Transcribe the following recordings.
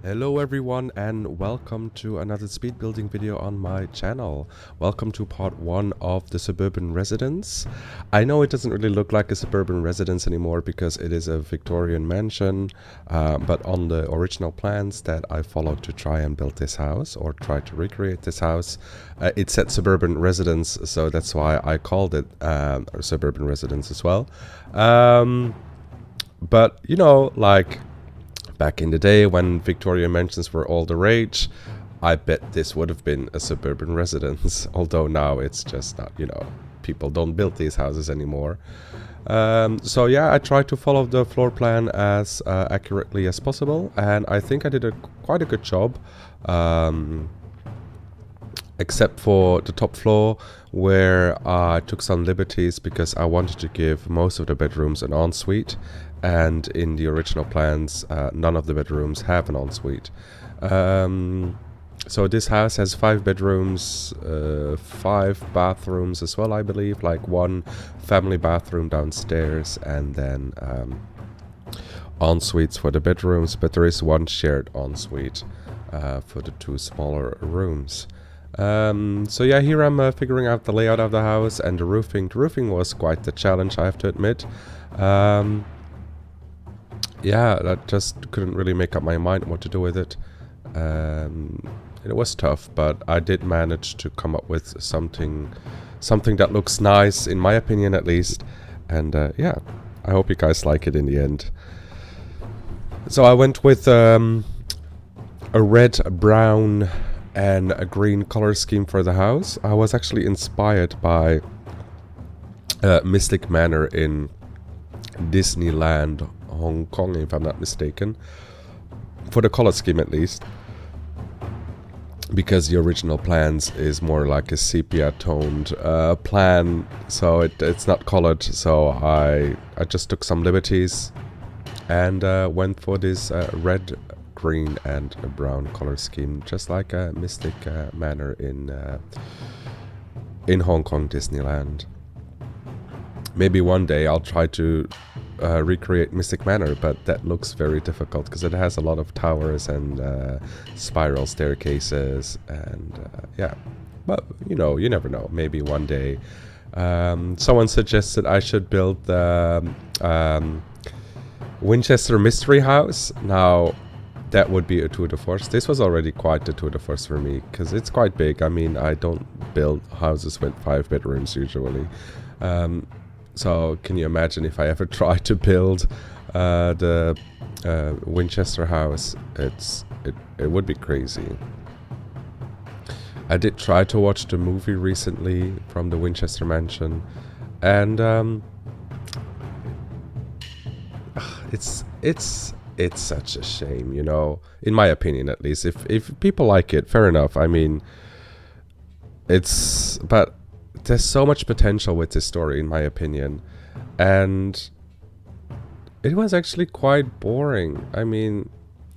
Hello everyone and welcome to another speed building video on my channel. Welcome to part 1 of the suburban residence. I know it doesn't really look like a suburban residence anymore because it is a Victorian mansion, but on the original plans that I followed to try and build this house or try to recreate this house, it said suburban residence, so that's why I called it suburban residence as well. But you know, like back in the day when Victorian mansions were all the rage, I bet this would have been a suburban residence. Although now it's just not, people don't build these houses anymore. So yeah, I tried to follow the floor plan as accurately as possible, and I think I did quite a good job. Except for the top floor, where I took some liberties because I wanted to give most of the bedrooms an ensuite, and in the original plans none of the bedrooms have an ensuite. So this house has 5 bedrooms, 5 bathrooms as well, I believe, like 1 family bathroom downstairs, and then ensuites for the bedrooms, but there is 1 shared ensuite for the 2 smaller rooms. So yeah, here I'm figuring out the layout of the house and the roofing. The roofing was quite the challenge, I have to admit. Yeah, I just couldn't really make up my mind what to do with it. It was tough, but I did manage to come up with something that looks nice, in my opinion at least. And yeah, I hope you guys like it in the end. So I went with a red, brown and a green color scheme for the house. I was actually inspired by Mystic Manor in Disneyland, Hong Kong, if I'm not mistaken, for the color scheme at least, because the original plans is more like a sepia toned plan, so it's not colored. So I just took some liberties and went for this red, green and a brown color scheme, just like a Mystic Manor in Hong Kong Disneyland. Maybe one day I'll try to recreate Mystic Manor, but that looks very difficult because it has a lot of towers and spiral staircases, and yeah, but you never know, maybe one day. Someone suggested I should build the Winchester Mystery House. Now that would be a tour de force. This was already quite a tour de force for me because it's quite big. I mean, I don't build houses with 5 bedrooms usually. So can you imagine if I ever try to build the Winchester house? It would be crazy. I did try to watch the movie recently from the Winchester Mansion, and it's such a shame, in my opinion at least. If people like it, fair enough. I mean, but there's so much potential with this story, in my opinion, and it was actually quite boring. I mean,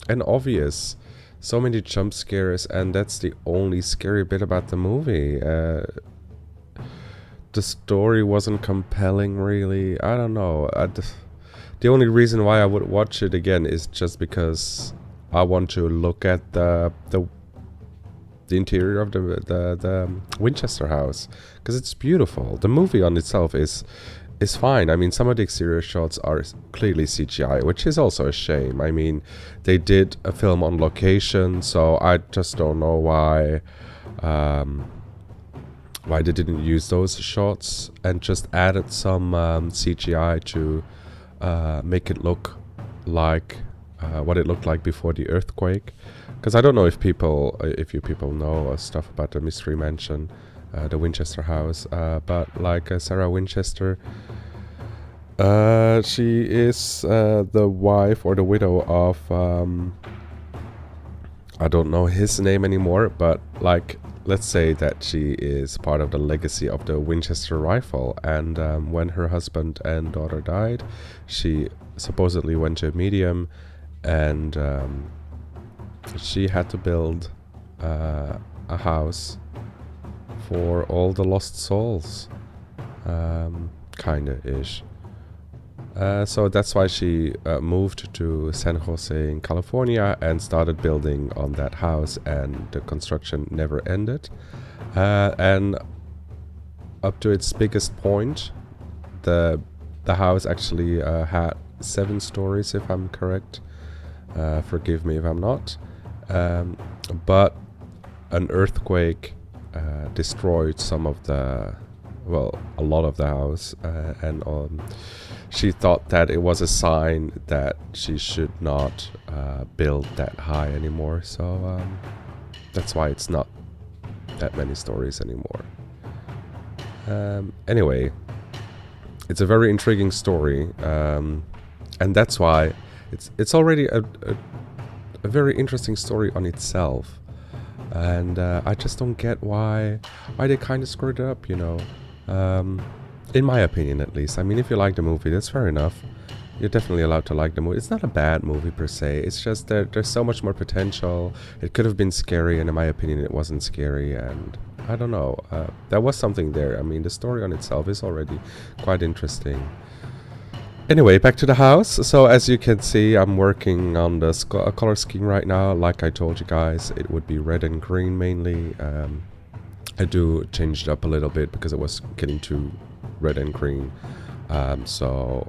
and obvious. So many jump scares, and that's the only scary bit about the movie. The story wasn't compelling, really. I don't know. The only reason why I would watch it again is just because I want to look at the interior of the Winchester house, because it's beautiful. The movie on itself is fine. I mean, some of the exterior shots are clearly CGI, which is also a shame. I mean, they did a film on location, so I just don't know why they didn't use those shots and just added some CGI to make it look like what it looked like before the earthquake. Because I don't know if you people know stuff about the Mystery Mansion, the Winchester house, but like Sarah Winchester, she is the wife or the widow of I don't know his name anymore, but like, let's say that she is part of the legacy of the Winchester rifle, and when her husband and daughter died, she supposedly went to a medium, and she had to build a house for all the lost souls, kinda ish. So that's why she moved to San Jose in California and started building on that house, and the construction never ended. And up to its biggest point, the house actually had 7 stories, if I'm correct. Forgive me if I'm not. But an earthquake destroyed some of the, well, a lot of the house, and she thought that it was a sign that she should not build that high anymore. So that's why it's not that many stories anymore. Anyway, it's a very intriguing story, and that's why it's already a very interesting story on itself. And I just don't get why they kind of screwed it up, you know. In my opinion, at least. I mean, if you like the movie, that's fair enough. You're definitely allowed to like the movie. It's not a bad movie per se. It's just that there's so much more potential. It could have been scary, and in my opinion, it wasn't scary. And I don't know. There was something there. I mean, the story on itself is already quite interesting. Anyway, back to the house. So as you can see, I'm working on the color scheme right now. Like I told you guys, it would be red and green mainly. I do change it up a little bit because it was getting too red and green. So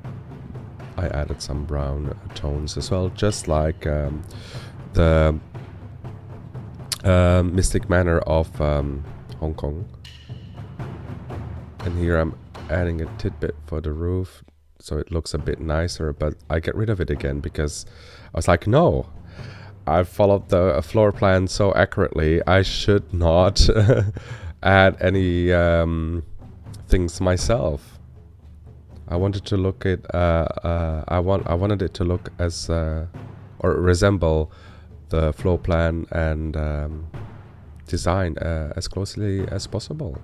I added some brown tones as well, just like the Mystic Manor of Hong Kong. And here I'm adding a tidbit for the roof, so it looks a bit nicer, but I get rid of it again because I was like, no, I followed the floor plan so accurately, I should not add any things myself. I wanted to look at I wanted it to look as or resemble the floor plan and design as closely as possible.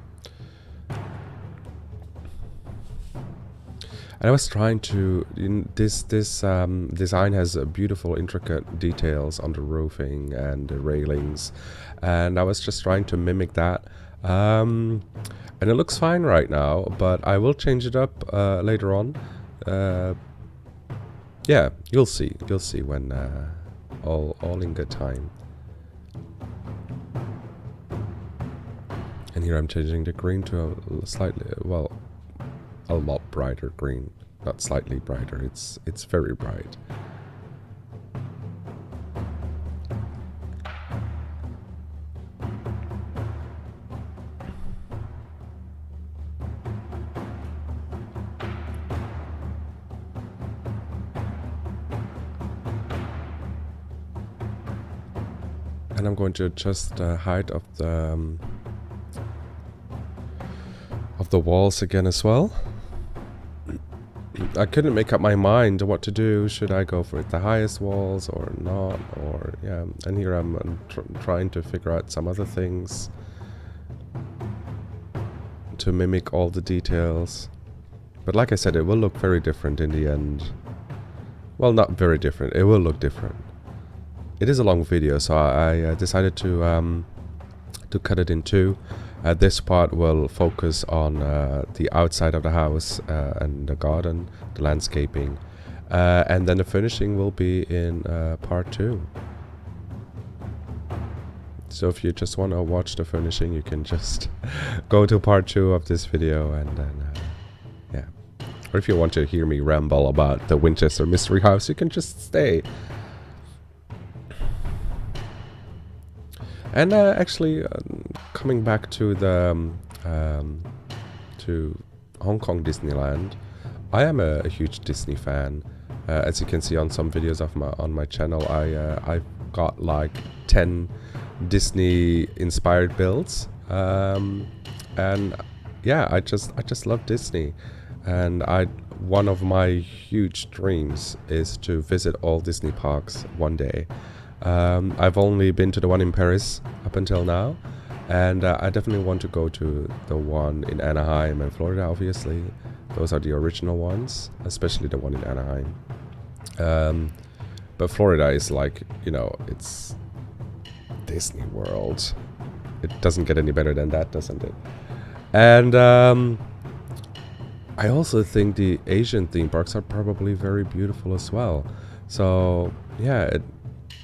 And I was trying to, this design has beautiful intricate details on the roofing and the railings, and I was just trying to mimic that. And it looks fine right now, but I will change it up later on. Yeah, you'll see when all in good time. And here I'm changing the green to a slightly, well, a lot brighter green. Not slightly brighter, it's very bright. And I'm going to adjust the height of the walls again as well. I couldn't make up my mind what to do. Should I go for the highest walls or not? Or yeah, and here I'm trying to figure out some other things to mimic all the details. But like I said, it will look very different in the end. Well, not very different. It will look different. It is a long video, so I decided to cut it in two. This part will focus on the outside of the house and the garden, the landscaping, and then the finishing will be in part 2. So if you just want to watch the finishing, you can just go to part 2 of this video, and then yeah. Or if you want to hear me ramble about the Winchester Mystery House, you can just stay. And actually, coming back to the to Hong Kong Disneyland, I am a huge Disney fan. As you can see on some videos of on my channel, I've got like 10 Disney inspired builds, and yeah, I just love Disney, and one of my huge dreams is to visit all Disney parks one day. I've only been to the one in Paris up until now, and I definitely want to go to the one in Anaheim and Florida, obviously. Those are the original ones, especially the one in Anaheim. But Florida is like, you know, it's Disney World. It doesn't get any better than that, doesn't it? And I also think the Asian theme parks are probably very beautiful as well. So yeah,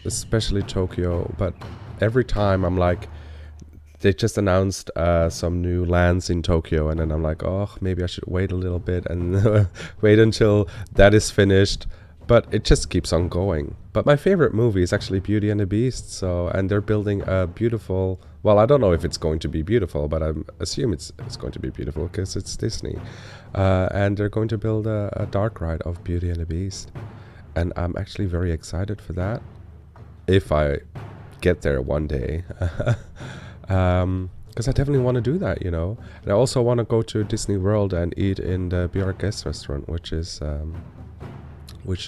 especially Tokyo. But every time I'm like, they just announced some new lands in Tokyo, and then I'm like, oh, maybe I should wait a little bit and wait until that is finished. But it just keeps on going. But my favorite movie is actually Beauty and the Beast. So, and they're building a beautiful. Well, I don't know if it's going to be beautiful, but I assume it's going to be beautiful because it's Disney, and they're going to build a dark ride of Beauty and the Beast, and I'm actually very excited for that. If I get there one day. Because I definitely want to do that, you know. And I also want to go to Disney World and eat in the BR Guest restaurant, which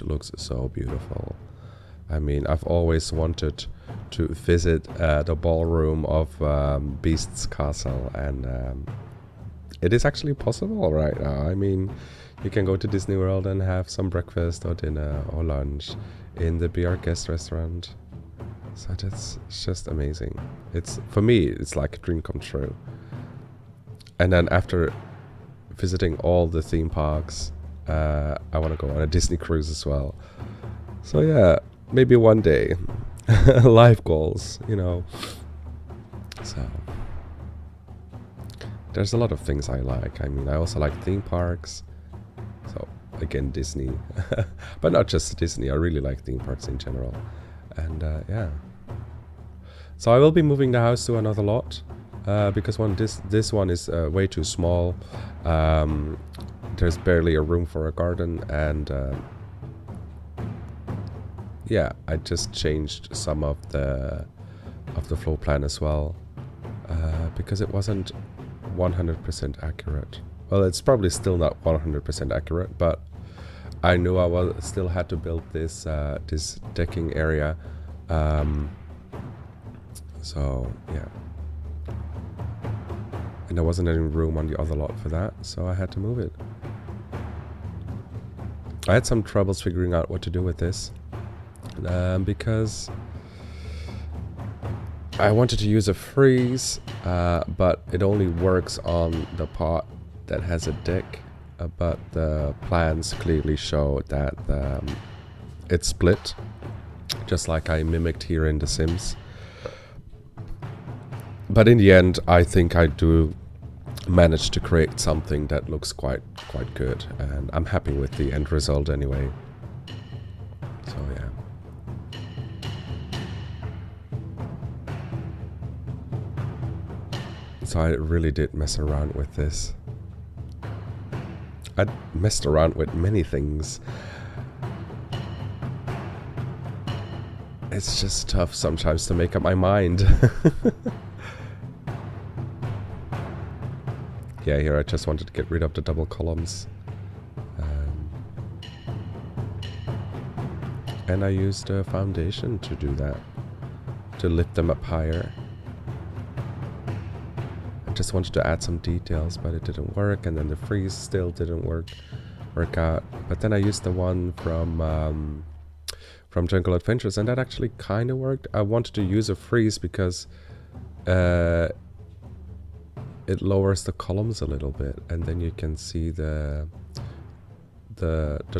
looks so beautiful. I mean, I've always wanted to visit the ballroom of Beast's Castle, and it is actually possible right now. I mean, you can go to Disney World and have some breakfast or dinner or lunch in the BR Guest restaurant. So it's just amazing. For me, it's like a dream come true. And then after visiting all the theme parks, I want to go on a Disney cruise as well. So yeah, maybe one day. Life goals, you know. So there's a lot of things I like. I mean, I also like theme parks. So again, Disney. But not just Disney. I really like theme parks in general. And yeah. So I will be moving the house to another lot because this one is way too small. There's barely a room for a garden, and yeah, I just changed some of the floor plan as well because it wasn't 100% accurate. Well, it's probably still not 100% accurate, but I knew I still had to build this this decking area. So yeah, and there wasn't any room on the other lot for that, so I had to move it. I had some troubles figuring out what to do with this because I wanted to use a freeze, but it only works on the part that has a deck, but the plans clearly show that it's split, just like I mimicked here in The Sims. But in the end, I think I do manage to create something that looks quite good, and I'm happy with the end result anyway. So yeah. So I really did mess around with this. I messed around with many things. It's just tough sometimes to make up my mind. Yeah, here I just wanted to get rid of the double columns. And I used a foundation to do that, to lift them up higher. I just wanted to add some details, but it didn't work, and then the freeze still didn't work out. But then I used the one from Jungle Adventures, and that actually kind of worked. I wanted to use a freeze because it lowers the columns a little bit, and then you can see the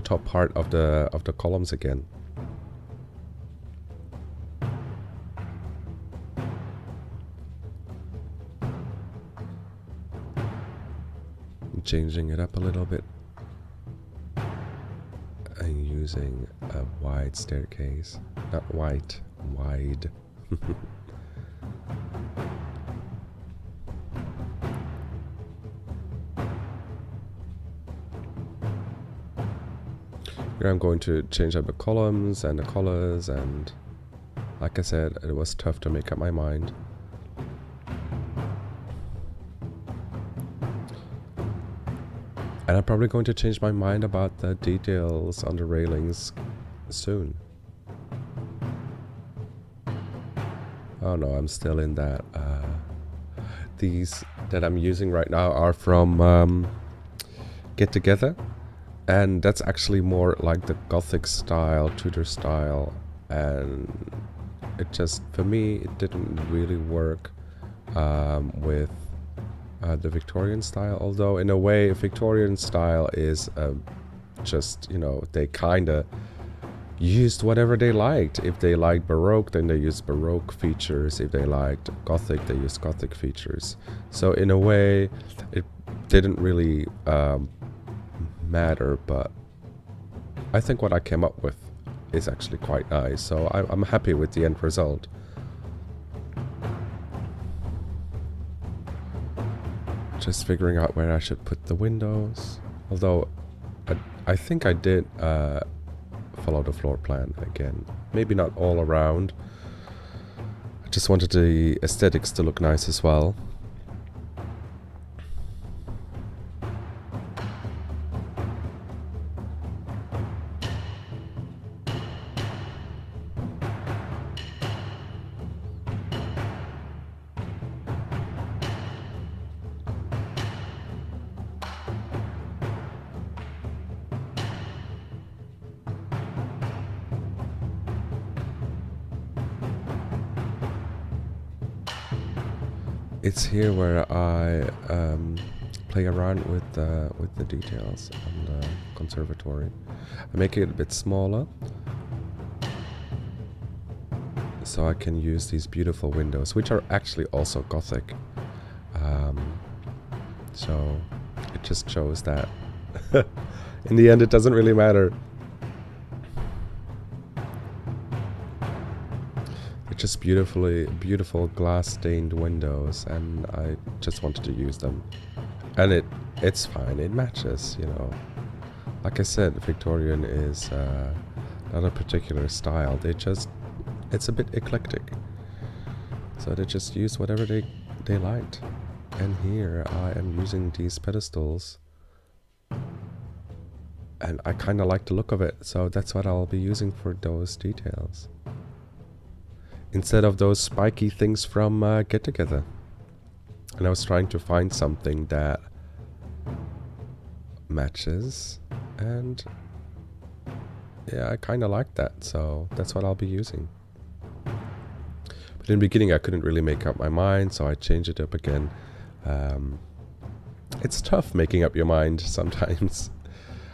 top part of the columns again. I'm changing it up a little bit and using a wide staircase, not white, wide. Here I'm going to change up the columns and the colors, and like I said, it was tough to make up my mind. And I'm probably going to change my mind about the details on the railings soon. Oh no, I'm still in that. These that I'm using right now are from Get Together. And that's actually more like the Gothic style, Tudor style, and it just, for me, it didn't really work with the Victorian style. Although in a way, Victorian style is just, you know, they kind of used whatever they liked. If they liked Baroque, then they used Baroque features. If they liked Gothic, they used Gothic features. So in a way, it didn't really matter, but I think what I came up with is actually quite nice. So I'm happy with the end result. Just figuring out where I should put the windows. Although I think I did follow the floor plan again. Maybe not all around. I just wanted the aesthetics to look nice as well. It's here where I play around with the details on the conservatory. I make it a bit smaller, so I can use these beautiful windows, which are actually also Gothic. So it just shows that in the end it doesn't really matter. Just beautiful glass stained windows, and I just wanted to use them, and it's fine, it matches, you know. Like I said, Victorian is not a particular style. It's a bit eclectic, so they just use whatever they liked. And here I am using these pedestals, and I kind of like the look of it, so that's what I'll be using for those details, instead of those spiky things from Get Together. And I was trying to find something that matches, and yeah, I kind of like that, so that's what I'll be using. But in the beginning I couldn't really make up my mind, so I changed it up again. It's tough making up your mind sometimes.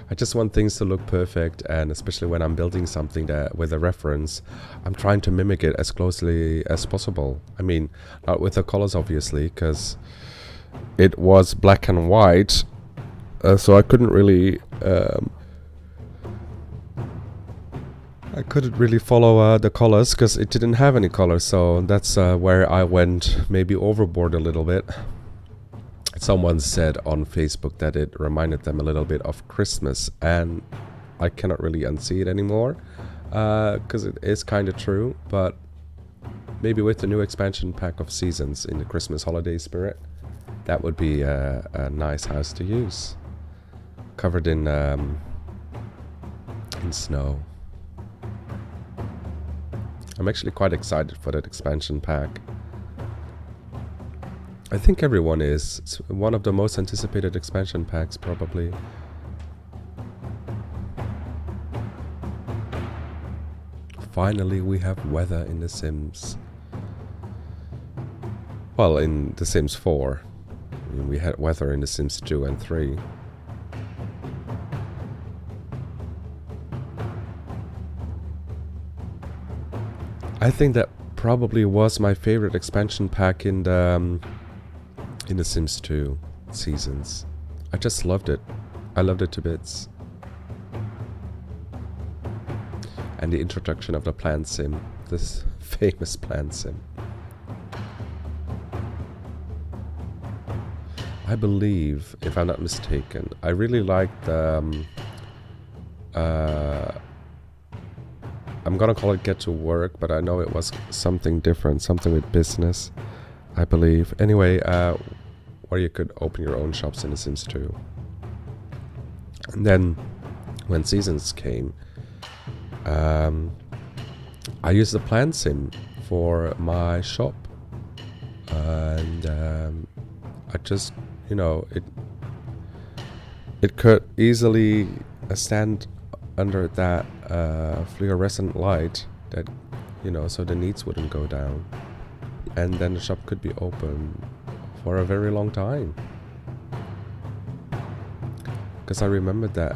I just want things to look perfect, and especially when I'm building something that with a reference, I'm trying to mimic it as closely as possible. I mean, not with the colors obviously, because it was black and white, so I couldn't really follow the colors, because it didn't have any colors. So that's where I went maybe overboard a little bit. Someone said on Facebook that it reminded them a little bit of Christmas, and I cannot really unsee it anymore, because it is kind of true. But maybe with the new expansion pack of Seasons in the Christmas holiday spirit, that would be a nice house to use, covered in snow. I'm actually quite excited for that expansion pack. I think everyone is. It's one of the most anticipated expansion packs, probably. Finally, we have weather in The Sims. Well, in The Sims 4. I mean, we had weather in The Sims 2 and 3. I think that probably was my favorite expansion pack in the Sims 2 Seasons. I just loved it. I loved it to bits. And the introduction of the plant sim, this famous plant sim. I believe, if I'm not mistaken, I really liked I'm gonna call it Get to Work, but I know it was something different, something with business, I believe. Anyway, where you could open your own shops in The Sims 2. And then, when Seasons came, I used the plant sim for my shop. And I just, you know, it could easily stand under that fluorescent light, that, you know, so the needs wouldn't go down, and then the shop could be open for a very long time. Because I remember that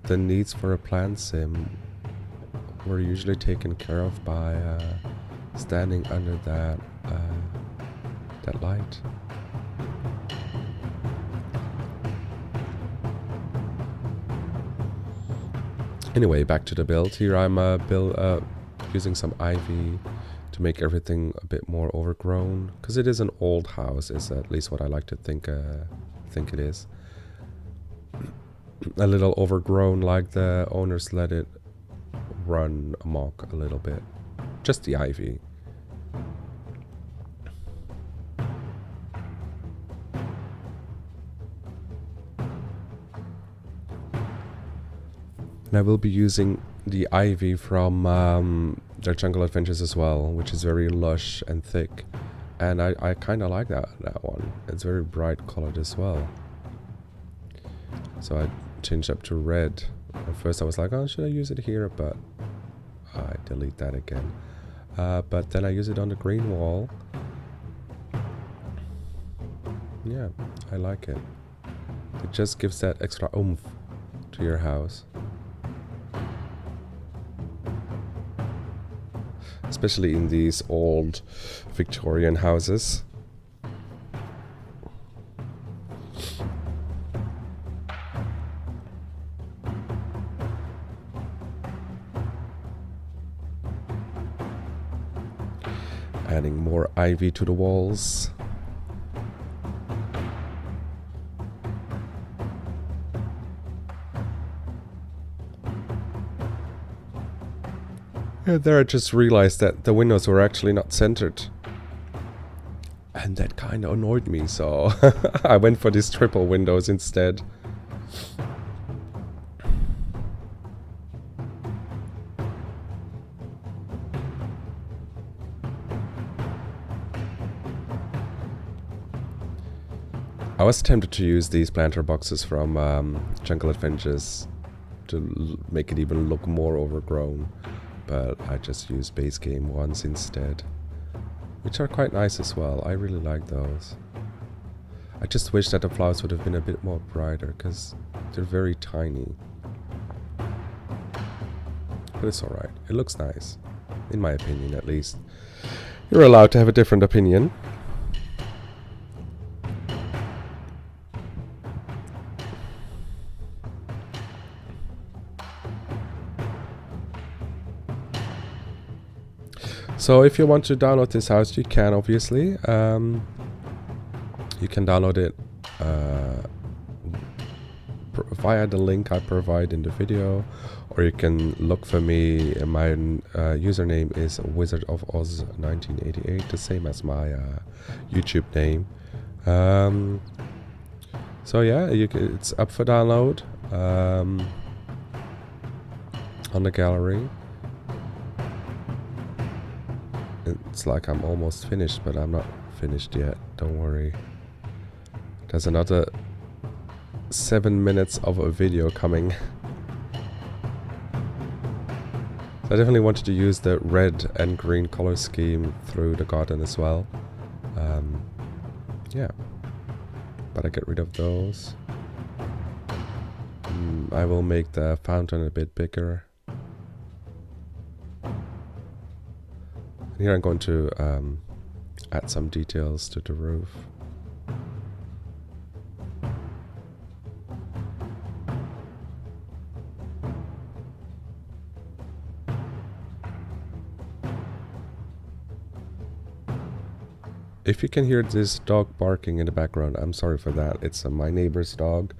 the needs for a plant sim were usually taken care of by standing under that light. Anyway, back to the build. Here I'm using some ivy to make everything a bit more overgrown, because it is an old house, is at least what I like to think it is. A little overgrown, like the owners let it run amok a little bit. Just the ivy. And I will be using the ivy from their Jungle Adventures as well, which is very lush and thick. And I kind of like that one. It's very bright colored as well. So I changed up to red. At first I was like, oh, should I use it here? But I delete that again. But then I use it on the green wall. Yeah, I like it. It just gives that extra oomph to your house. Especially in these old Victorian houses. Adding more ivy to the walls. Yeah, there I just realized that the windows were actually not centered. And that kind of annoyed me, so I went for these triple windows instead. I was tempted to use these planter boxes from Jungle Adventures to make it even look more overgrown. But I just used base game ones instead, which are quite nice as well. I really like those. I just wish that the flowers would have been a bit more brighter, because they're very tiny. But it's alright. It looks nice. In my opinion, at least. You're allowed to have a different opinion. So if you want to download this house, you can, obviously. You can download it via the link I provide in the video, or you can look for me. My username is Wizard of Oz 1988, the same as my YouTube name. So yeah, it's up for download on the gallery. It's like I'm almost finished, but I'm not finished yet. Don't worry. There's another 7 minutes of a video coming. I definitely wanted to use the red and green color scheme through the garden as well. Yeah. But I get rid of those. I will make the fountain a bit bigger. Here I'm going to add some details to the roof. If you can hear this dog barking in the background, I'm sorry for that. It's my neighbor's dog.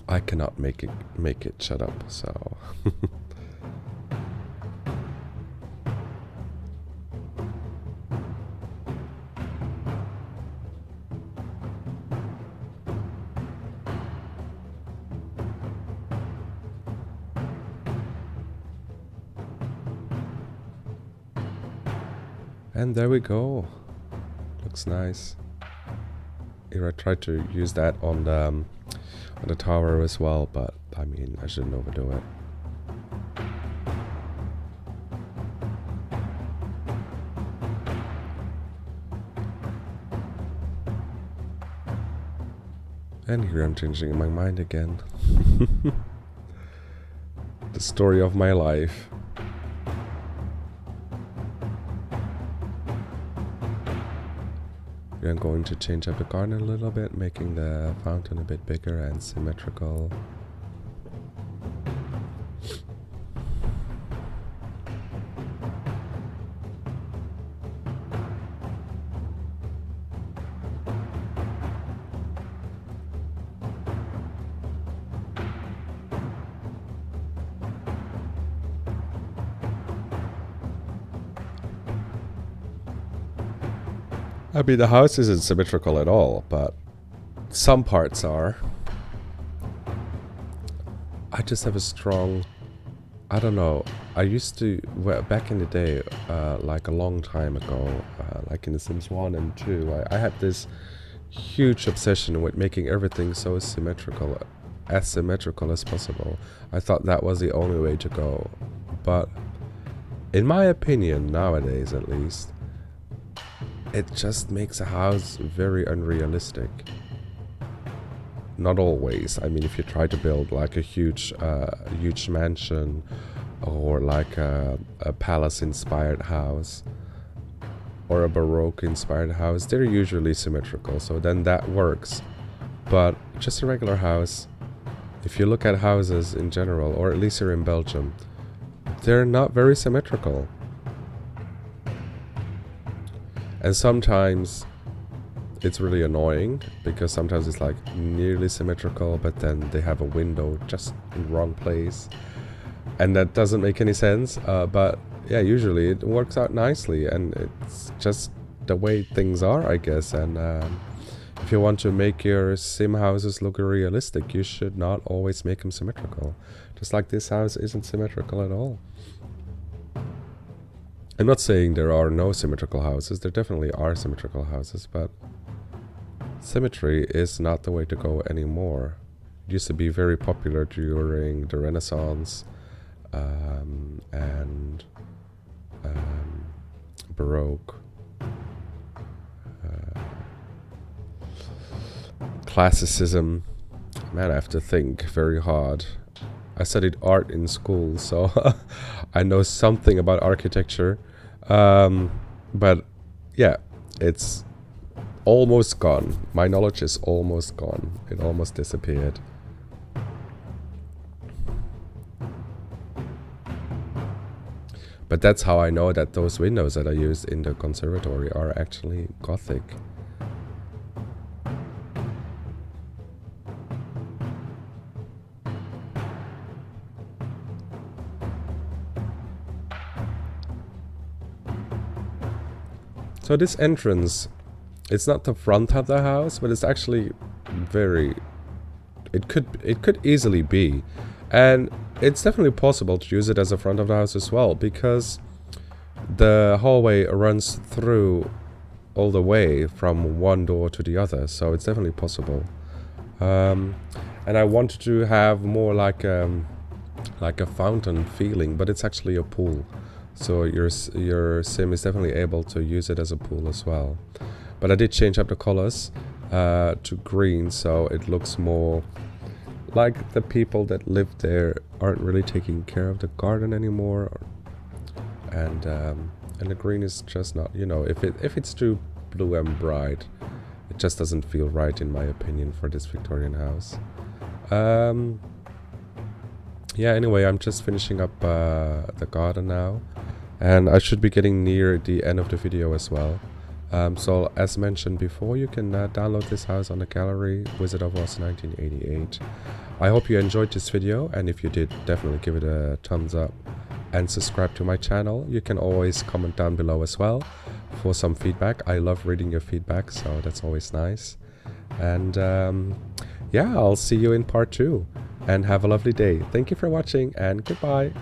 I cannot make it shut up, so and there we go. Looks nice. Here I tried to use that on the tower as well, but I mean, I shouldn't overdo it. And here I'm changing my mind again. The story of my life. I'm going to change up the garden a little bit, making the fountain a bit bigger and symmetrical. I mean, the house isn't symmetrical at all, but some parts are. I just have a strong... I don't know. I used to... Well, back in the day, like a long time ago, like in The Sims 1 and 2, I had this huge obsession with making everything so symmetrical, as symmetrical as possible. I thought that was the only way to go. But in my opinion, nowadays at least, it just makes a house very unrealistic. Not always. I mean, if you try to build like a huge mansion or like a palace-inspired house or a Baroque-inspired house, they're usually symmetrical, so then that works. But just a regular house, if you look at houses in general, or at least here in Belgium, they're not very symmetrical. And sometimes it's really annoying, because sometimes it's like nearly symmetrical, but then they have a window just in the wrong place. And that doesn't make any sense, but yeah, usually it works out nicely, and it's just the way things are, I guess. And if you want to make your sim houses look realistic, you should not always make them symmetrical. Just like this house isn't symmetrical at all. I'm not saying there are no symmetrical houses, there definitely are symmetrical houses, but symmetry is not the way to go anymore. It used to be very popular during the Renaissance and Baroque, Classicism. Man, I have to think very hard. I studied art in school, so I know something about architecture. But yeah, it's almost gone. My knowledge is almost gone. It almost disappeared. But that's how I know that those windows that I used in the conservatory are actually Gothic. So this entrance, it's not the front of the house, but it's actually very... It could easily be. And it's definitely possible to use it as the front of the house as well, because the hallway runs through all the way from one door to the other, so it's definitely possible. And I wanted to have more like a fountain feeling, but it's actually a pool. So your sim is definitely able to use it as a pool as well. But I did change up the colors to green, so it looks more like the people that live there aren't really taking care of the garden anymore. And the green is just not, you know, if it's too blue and bright, it just doesn't feel right, in my opinion, for this Victorian house. Yeah, anyway, I'm just finishing up the garden now, and I should be getting near the end of the video as well. So as mentioned before, you can download this house on the gallery Wizard of Oz 1988. I hope you enjoyed this video, and if you did, definitely give it a thumbs up and subscribe to my channel. You can always comment down below as well for some feedback. I love reading your feedback, so that's always nice. And yeah, I'll see you in part 2, and have a lovely day. Thank you for watching, and goodbye.